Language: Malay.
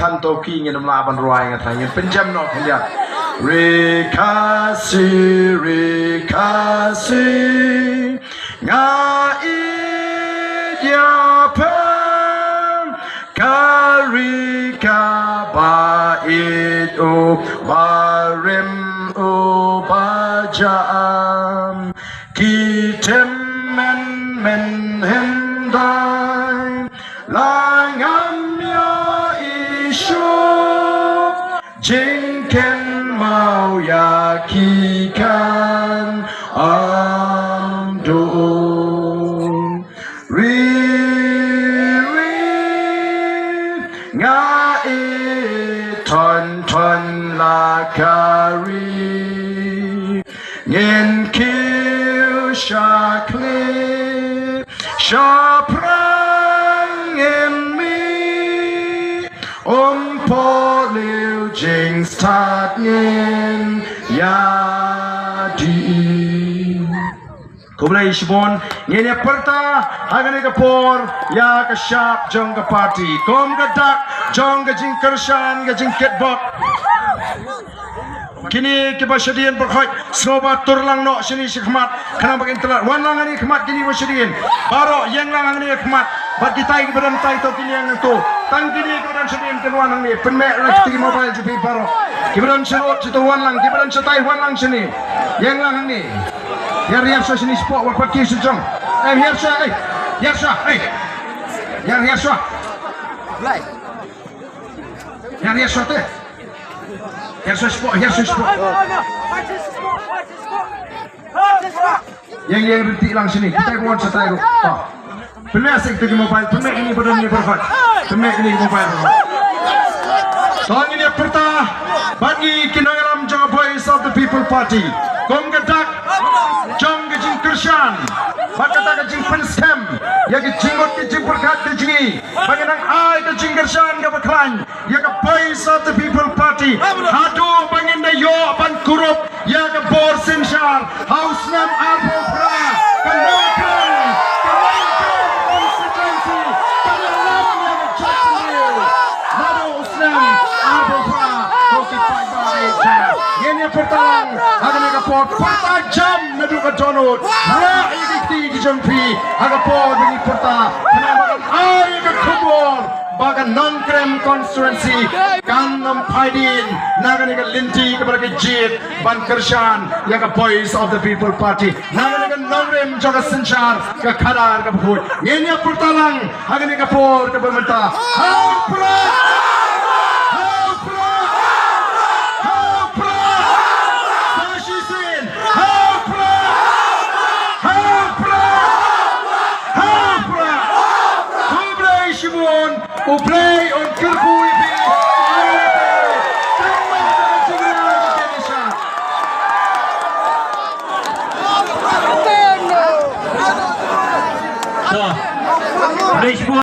ท่านโตกี้เงินน้ำลาบันรายกันไทยเงินเป็นจำนวนคนเดียวเรคาซีงาอียาเพมการิกาบาอิดโอบาเรมโอบาจามกีเทมเมนเห็นได้ลางามยาจิงเข็นเมายาคีกันอัมดูรีงาอีทอนลาคารีเงินคิวชาคลีชาพรังเงินมีพอลิวจิงสตาร์ทเงินยาดีคุบเลยชิบอนเงินเปิดตาหากนี่กับพอร์ยากับชาบจงกับปาร์ตี้คอมกับดักจงกับจิงกระชันกับจิงเก็ตบอทkini kebasadian berkhidmat sobat turlang no sini khidmat kana bagian telat wan lang ni khidmat kini basadian baro yang lang ni khidmat bat kita kepada tai to kini yang tu tang kini kepada sadian keluar lang ni penmek lang kita mobile jadi baro kepada serot situ wan lang kepada setai wan lang sini yang lang ni yang riap so sini sport wa paki sejong riap so yang riap so lai yang riap so teh Here's a spot. Yang berhenti lang sini. Kita buat setai. Pemek sektor mobile. Pemek ini badan ni berhad. Pemek ini mobile. Tahun ini pertama bagi kinagaram Jong Voice of the People Party. Kong gedak, Jong gejing Kershan, bakata gejing Pensem, ya gejingot gejing berkat gejingi. Bagi nang ai gejing Kershan ke beklan, ya ke Voice of the People Party. Hadu bagi nayo ban kurup, ya ke Bor Sinshar, House Nam Arbo Pra, Kenongkan constituency, Kenongkan yang Jackson, Nado Usnam Arbo Pra, Koki Paibai Jaya. Ini pertama, akan agapot pertajam naduga donut. Ra ikiti dijampi agapot bagi pertama. Penambahan air ke kubur. Bagan non-krem constituency kan nampaidin naganiga linti kepada kejit ban Kershan yang ke Voice of the People Party naganiga non-krem jaga sencar ke kadar ke bukut. Ini pertama, akan agapot ke pemerintah. Uplay on Kirkui bi Indonesia.